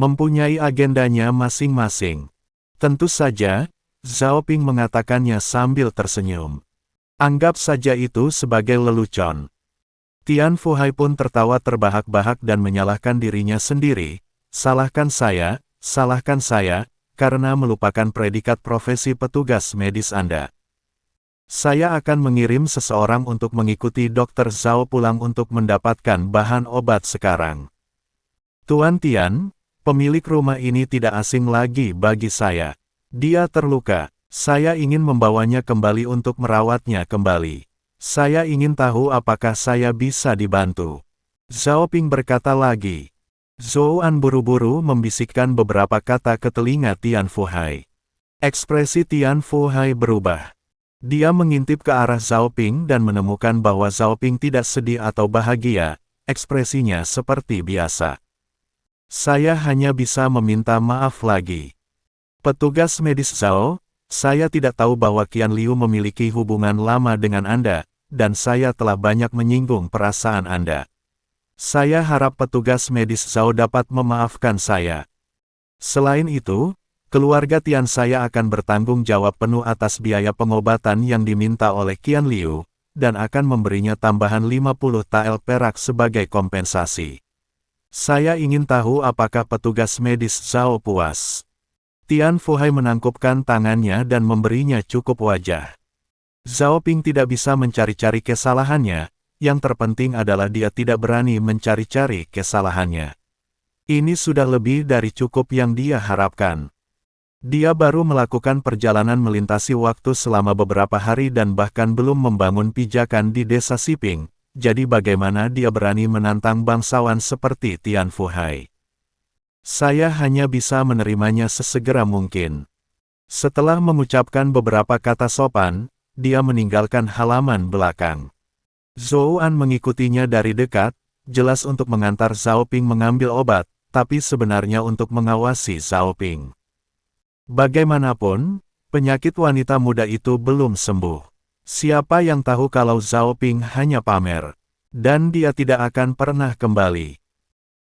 mempunyai agendanya masing-masing. Tentu saja, Zhao Ping mengatakannya sambil tersenyum. Anggap saja itu sebagai lelucon. Tian Fuhai pun tertawa terbahak-bahak dan menyalahkan dirinya sendiri. Salahkan saya, karena melupakan predikat profesi petugas medis Anda. Saya akan mengirim seseorang untuk mengikuti Dr. Zhao pulang untuk mendapatkan bahan obat sekarang. Tuan Tian, pemilik rumah ini tidak asing lagi bagi saya. Dia terluka. Saya ingin membawanya kembali untuk merawatnya kembali. Saya ingin tahu apakah saya bisa dibantu. Zhao Ping berkata lagi. Zhou An buru-buru membisikkan beberapa kata ke telinga Tian Fuhai. Ekspresi Tian Fuhai berubah. Dia mengintip ke arah Zhao Ping dan menemukan bahwa Zhao Ping tidak sedih atau bahagia, ekspresinya seperti biasa. Saya hanya bisa meminta maaf lagi. Petugas medis Zhao, saya tidak tahu bahwa Qian Liu memiliki hubungan lama dengan Anda, dan saya telah banyak menyinggung perasaan Anda. Saya harap petugas medis Zhao dapat memaafkan saya. Selain itu, keluarga Tian saya akan bertanggung jawab penuh atas biaya pengobatan yang diminta oleh Qian Liu, dan akan memberinya tambahan 50 tael perak sebagai kompensasi. Saya ingin tahu apakah petugas medis Zhao puas. Tian Fuhai menangkupkan tangannya dan memberinya cukup wajah. Zhao Ping tidak bisa mencari-cari kesalahannya, yang terpenting adalah dia tidak berani mencari-cari kesalahannya. Ini sudah lebih dari cukup yang dia harapkan. Dia baru melakukan perjalanan melintasi waktu selama beberapa hari dan bahkan belum membangun pijakan di desa Siping, jadi bagaimana dia berani menantang bangsawan seperti Tian Fuhai? Saya hanya bisa menerimanya sesegera mungkin. Setelah mengucapkan beberapa kata sopan, dia meninggalkan halaman belakang. Zhou An mengikutinya dari dekat, jelas untuk mengantar Zhao Ping mengambil obat, tapi sebenarnya untuk mengawasi Zhao Ping. Bagaimanapun, penyakit wanita muda itu belum sembuh. Siapa yang tahu kalau Zhao Ping hanya pamer, dan dia tidak akan pernah kembali.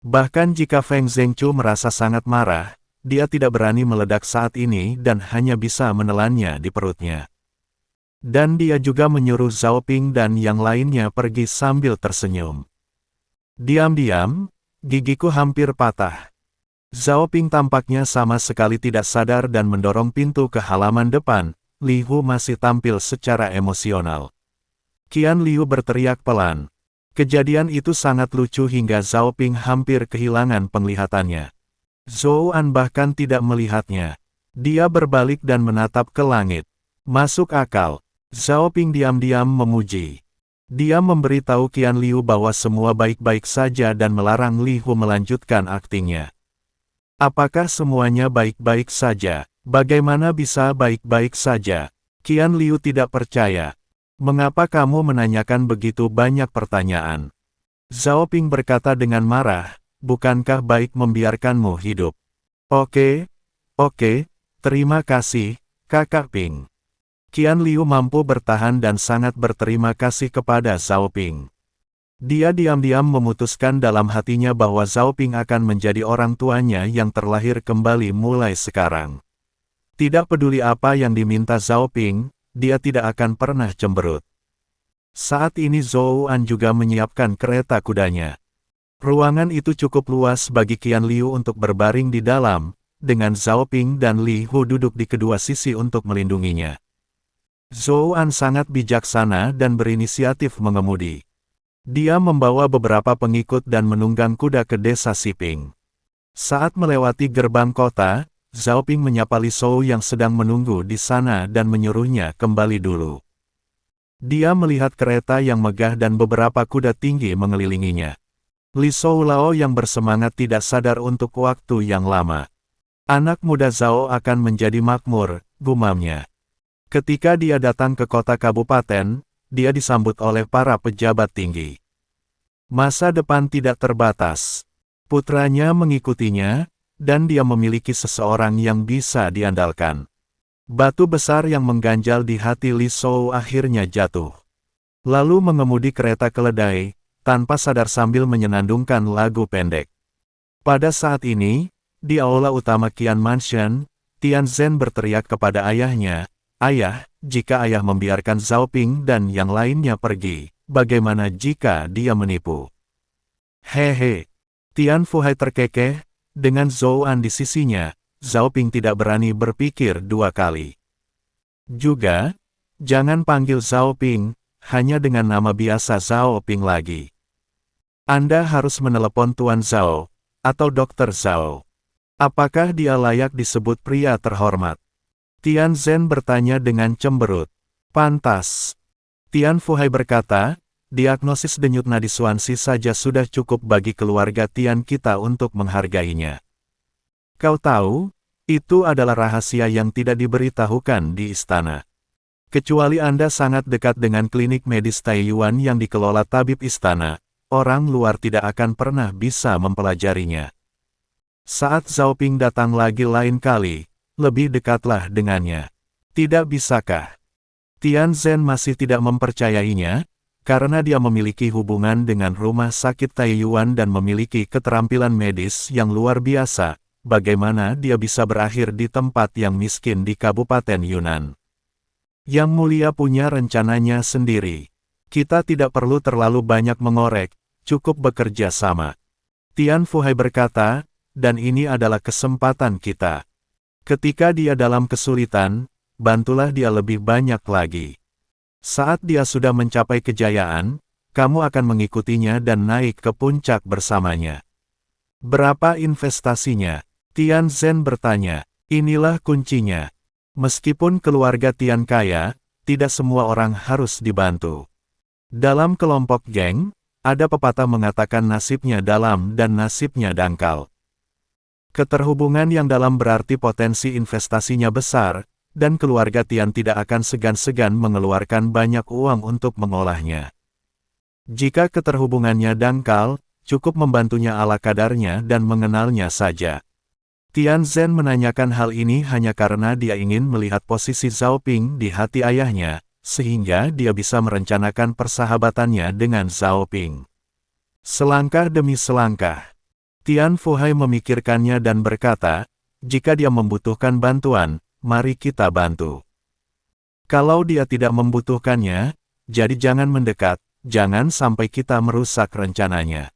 Bahkan jika Feng Zhengchu merasa sangat marah, dia tidak berani meledak saat ini dan hanya bisa menelannya di perutnya. Dan dia juga menyuruh Zhao Ping dan yang lainnya pergi sambil tersenyum. Diam-diam, gigiku hampir patah. Zhao Ping tampaknya sama sekali tidak sadar dan mendorong pintu ke halaman depan. Li Hu masih tampil secara emosional. Qian Liu berteriak pelan. Kejadian itu sangat lucu hingga Zhao Ping hampir kehilangan penglihatannya. Zhou An bahkan tidak melihatnya. Dia berbalik dan menatap ke langit. Masuk akal. Zhao Ping diam-diam memuji. Dia memberitahu Qian Liu bahwa semua baik-baik saja dan melarang Li Hu melanjutkan aktingnya. Apakah semuanya baik-baik saja? Bagaimana bisa baik-baik saja? Qian Liu tidak percaya. Mengapa kamu menanyakan begitu banyak pertanyaan? Zhao Ping berkata dengan marah, bukankah baik membiarkanmu hidup? Oke, terima kasih, Kakak Ping. Qian Liu mampu bertahan dan sangat berterima kasih kepada Zhao Ping. Dia diam-diam memutuskan dalam hatinya bahwa Zhao Ping akan menjadi orang tuanya yang terlahir kembali mulai sekarang. Tidak peduli apa yang diminta Zhao Ping, dia tidak akan pernah cemberut. Saat ini Zhou An juga menyiapkan kereta kudanya. Ruangan itu cukup luas bagi Qian Liu untuk berbaring di dalam, dengan Zhao Ping dan Li Hu duduk di kedua sisi untuk melindunginya. Zhou An sangat bijaksana dan berinisiatif mengemudi. Dia membawa beberapa pengikut dan menunggang kuda ke desa Siping. Saat melewati gerbang kota, Zhao Ping menyapa Li Shou yang sedang menunggu di sana dan menyuruhnya kembali dulu. Dia melihat kereta yang megah dan beberapa kuda tinggi mengelilinginya. Li Shou Lao yang bersemangat tidak sadar untuk waktu yang lama. Anak muda Zhao akan menjadi makmur, gumamnya. Ketika dia datang ke kota kabupaten, dia disambut oleh para pejabat tinggi. Masa depan tidak terbatas. Putranya mengikutinya, dan dia memiliki seseorang yang bisa diandalkan. Batu besar yang mengganjal di hati Li Shou akhirnya jatuh. Lalu mengemudi kereta keledai, tanpa sadar sambil menyenandungkan lagu pendek. Pada saat ini, Di aula utama Qian Mansion, Tian Zhen berteriak kepada ayahnya, "Ayah, jika ayah membiarkan Zhao Ping dan yang lainnya pergi, bagaimana jika dia menipu?" Hehe. Tian Fuhai terkekeh, dengan Zhou An di sisinya, Zhao Ping tidak berani berpikir dua kali. Juga, jangan panggil Zhao Ping, hanya dengan nama biasa Zhao Ping lagi. Anda harus menelepon Tuan Zhao, atau Dokter Zhao. Apakah dia layak disebut pria terhormat? Tian Zhen bertanya dengan cemberut. Pantas. Tian Fuhai berkata, diagnosis denyut nadi Xuanxi saja sudah cukup bagi keluarga Tian kita untuk menghargainya. Kau tahu, itu adalah rahasia yang tidak diberitahukan di istana. Kecuali Anda sangat dekat dengan klinik medis Taiyuan yang dikelola tabib istana, orang luar tidak akan pernah bisa mempelajarinya. Saat Zhao Ping datang lagi lain kali, lebih dekatlah dengannya. Tidak bisakah? Tian Zhen masih tidak mempercayainya, karena dia memiliki hubungan dengan rumah sakit Taiyuan dan memiliki keterampilan medis yang luar biasa. Bagaimana dia bisa berakhir di tempat yang miskin di Kabupaten Yunnan? Yang Mulia punya rencananya sendiri. Kita tidak perlu terlalu banyak mengorek, cukup bekerja sama. Tian Fuhai berkata, dan ini adalah kesempatan kita. Ketika dia dalam kesulitan, bantulah dia lebih banyak lagi. Saat dia sudah mencapai kejayaan, kamu akan mengikutinya dan naik ke puncak bersamanya. Berapa investasinya? Tian Zhen bertanya. Inilah kuncinya. Meskipun keluarga Tian kaya, tidak semua orang harus dibantu. Dalam kelompok geng, ada pepatah mengatakan nasibnya dalam dan nasibnya dangkal. Keterhubungan yang dalam berarti potensi investasinya besar, dan keluarga Tian tidak akan segan-segan mengeluarkan banyak uang untuk mengolahnya. Jika keterhubungannya dangkal, cukup membantunya ala kadarnya dan mengenalnya saja. Tian Zhen menanyakan hal ini hanya karena dia ingin melihat posisi Zhao Ping di hati ayahnya, sehingga dia bisa merencanakan persahabatannya dengan Zhao Ping. Selangkah demi selangkah, Tian Fuhai memikirkannya dan berkata, jika dia membutuhkan bantuan, mari kita bantu. Kalau dia tidak membutuhkannya, jadi jangan mendekat, jangan sampai kita merusak rencananya.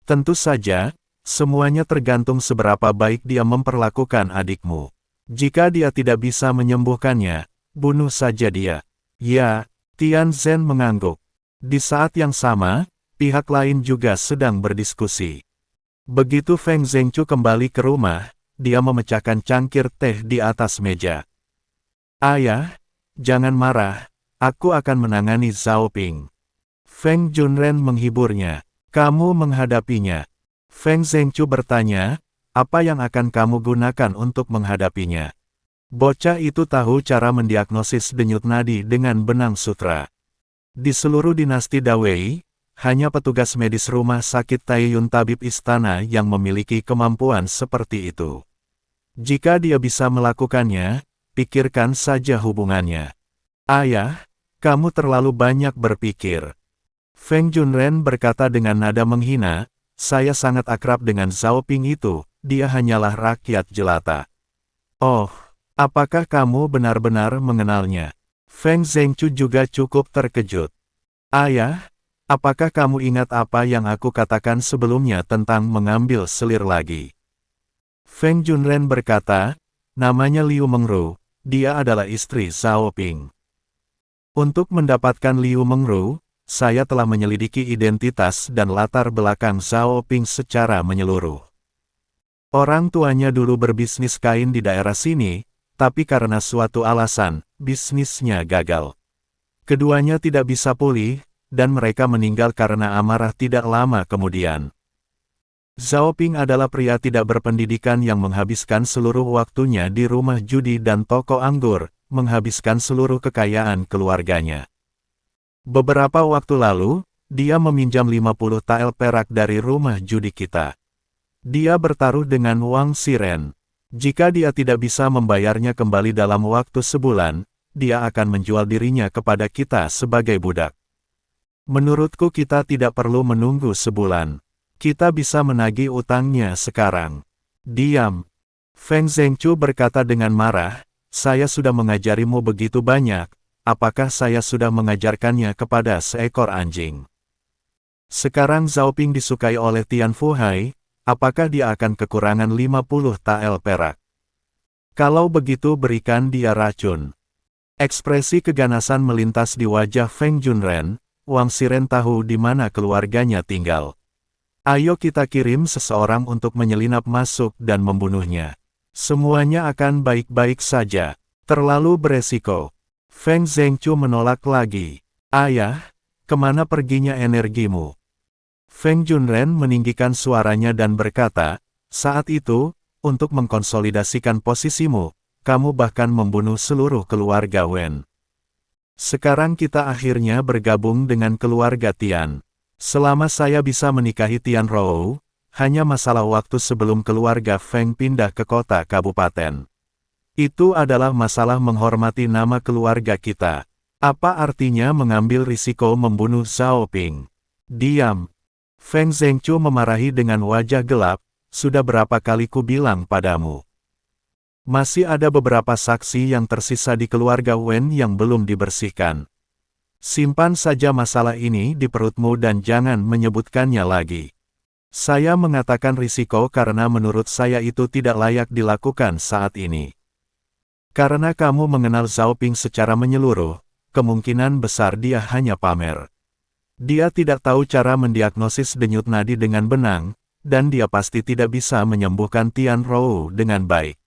Tentu saja, semuanya tergantung seberapa baik dia memperlakukan adikmu. Jika dia tidak bisa menyembuhkannya, bunuh saja dia. Ya, Tian Zhen mengangguk. Di saat yang sama, pihak lain juga sedang berdiskusi. Begitu Feng Zhengchu kembali ke rumah, dia memecahkan cangkir teh di atas meja. Ayah, jangan marah, aku akan menangani Zhao Ping. Feng Junren menghiburnya. Kamu menghadapinya. Feng Zhengchu bertanya, apa yang akan kamu gunakan untuk menghadapinya? Bocah itu tahu cara mendiagnosis denyut nadi dengan benang sutra. Di seluruh dinasti Dawei, hanya petugas medis rumah sakit Taiyun tabib istana yang memiliki kemampuan seperti itu. Jika dia bisa melakukannya, pikirkan saja hubungannya. Ayah, kamu terlalu banyak berpikir. Feng Junren berkata dengan nada menghina, saya sangat akrab dengan Zhao Ping itu, dia hanyalah rakyat jelata. Oh, apakah kamu benar-benar mengenalnya? Feng Zhengchu juga cukup terkejut. Ayah, apakah kamu ingat apa yang aku katakan sebelumnya tentang mengambil selir lagi? Feng Junren berkata, namanya Liu Mengru, dia adalah istri Zhao Ping. Untuk mendapatkan Liu Mengru, saya telah menyelidiki identitas dan latar belakang Zhao Ping secara menyeluruh. Orang tuanya dulu berbisnis kain di daerah sini, tapi karena suatu alasan, bisnisnya gagal. Keduanya tidak bisa pulih, dan mereka meninggal karena amarah tidak lama kemudian. Zhao Ping adalah pria tidak berpendidikan yang menghabiskan seluruh waktunya di rumah judi dan toko anggur, menghabiskan seluruh kekayaan keluarganya. Beberapa waktu lalu, dia meminjam 50 tael perak dari rumah judi kita. Dia bertaruh dengan Wang Xiren. Jika dia tidak bisa membayarnya kembali dalam waktu sebulan, dia akan menjual dirinya kepada kita sebagai budak. Menurutku kita tidak perlu menunggu sebulan. Kita bisa menagih utangnya sekarang. Diam. Feng Zhengqiu berkata dengan marah, saya sudah mengajarimu begitu banyak, apakah saya sudah mengajarkannya kepada seekor anjing? Sekarang Zhao Ping disukai oleh Tian Fuhai, apakah dia akan kekurangan 50 tael perak? Kalau begitu berikan dia racun. Ekspresi keganasan melintas di wajah Feng Junren, Wang Xiren tahu di mana keluarganya tinggal. Ayo kita kirim seseorang untuk menyelinap masuk dan membunuhnya. Semuanya akan baik-baik saja. Terlalu beresiko. Feng Zhengqiu menolak lagi. Ayah, kemana perginya energimu? Feng Junren meninggikan suaranya dan berkata, saat itu, untuk mengkonsolidasikan posisimu, kamu bahkan membunuh seluruh keluarga Wen. Sekarang kita akhirnya bergabung dengan keluarga Tian. Selama saya bisa menikahi Tian Rou, hanya masalah waktu sebelum keluarga Feng pindah ke kota kabupaten. Itu adalah masalah menghormati nama keluarga kita. Apa artinya mengambil risiko membunuh Zhao Ping? Diam. Feng Zhengqiu memarahi dengan wajah gelap, sudah berapa kali ku bilang padamu. Masih ada beberapa saksi yang tersisa di keluarga Wen yang belum dibersihkan. Simpan saja masalah ini di perutmu dan jangan menyebutkannya lagi. Saya mengatakan risiko karena menurut saya itu tidak layak dilakukan saat ini. Karena kamu mengenal Zhao Ping secara menyeluruh, kemungkinan besar dia hanya pamer. Dia tidak tahu cara mendiagnosis denyut nadi dengan benang, dan dia pasti tidak bisa menyembuhkan Tian Rou dengan baik.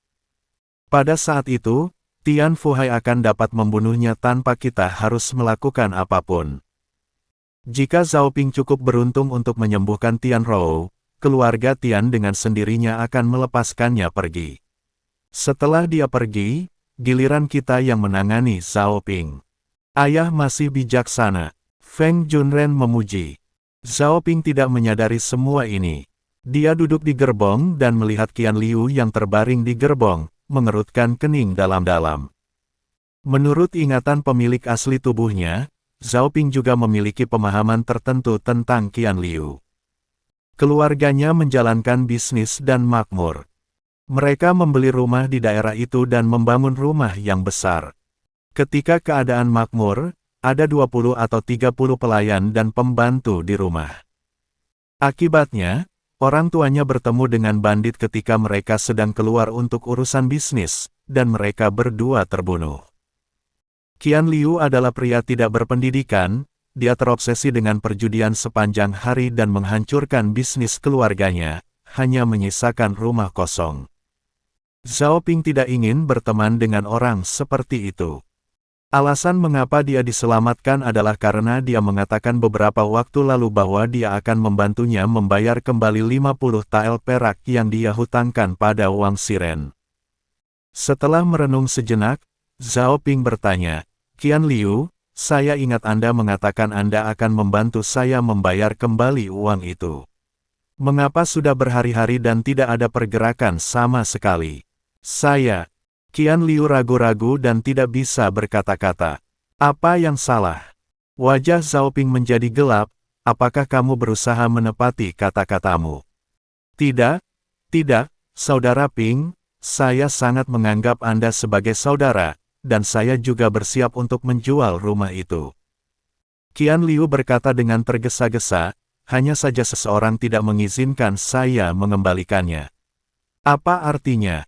Pada saat itu, Tian Fuhai akan dapat membunuhnya tanpa kita harus melakukan apapun. Jika Zhao Ping cukup beruntung untuk menyembuhkan Tian Rou, keluarga Tian dengan sendirinya akan melepaskannya pergi. Setelah dia pergi, giliran kita yang menangani Zhao Ping. Ayah masih bijaksana. Feng Junren memuji. Zhao Ping tidak menyadari semua ini. Dia duduk di gerbong dan melihat Qian Liu yang terbaring di gerbong, mengerutkan kening dalam-dalam. Menurut ingatan pemilik asli tubuhnya, Zhao Ping juga memiliki pemahaman tertentu tentang Qian Liu. Keluarganya menjalankan bisnis dan makmur. Mereka membeli rumah di daerah itu dan membangun rumah yang besar. Ketika keadaan makmur, ada 20 atau 30 pelayan dan pembantu di rumah. Akibatnya, orang tuanya bertemu dengan bandit ketika mereka sedang keluar untuk urusan bisnis, dan mereka berdua terbunuh. Qian Liu adalah pria tidak berpendidikan, dia terobsesi dengan perjudian sepanjang hari dan menghancurkan bisnis keluarganya, hanya menyisakan rumah kosong. Zhao Ping tidak ingin berteman dengan orang seperti itu. Alasan mengapa dia diselamatkan adalah karena dia mengatakan beberapa waktu lalu bahwa dia akan membantunya membayar kembali 50 tael perak yang dia hutangkan pada Wang Xiren. Setelah merenung sejenak, Zhao Ping bertanya, Qian Liu, saya ingat Anda mengatakan Anda akan membantu saya membayar kembali uang itu. Mengapa sudah berhari-hari dan tidak ada pergerakan sama sekali? Qian Liu ragu-ragu dan tidak bisa berkata-kata. Apa yang salah? Wajah Zhao Ping menjadi gelap, apakah kamu berusaha menepati kata-katamu? Tidak, saudara Ping, saya sangat menganggap Anda sebagai saudara, dan saya juga bersiap untuk menjual rumah itu. Qian Liu berkata dengan tergesa-gesa, hanya saja seseorang tidak mengizinkan saya mengembalikannya. Apa artinya?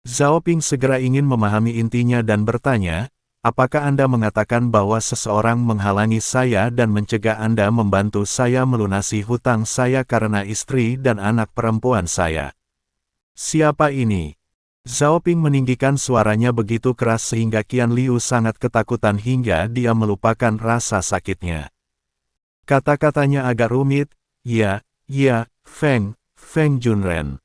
Zhao Ping segera ingin memahami intinya dan bertanya, apakah Anda mengatakan bahwa seseorang menghalangi saya dan mencegah Anda membantu saya melunasi hutang saya karena istri dan anak perempuan saya? Siapa ini? Zhao Ping meninggikan suaranya begitu keras sehingga Qian Liu sangat ketakutan hingga dia melupakan rasa sakitnya. Kata-katanya agak rumit, Feng Junren.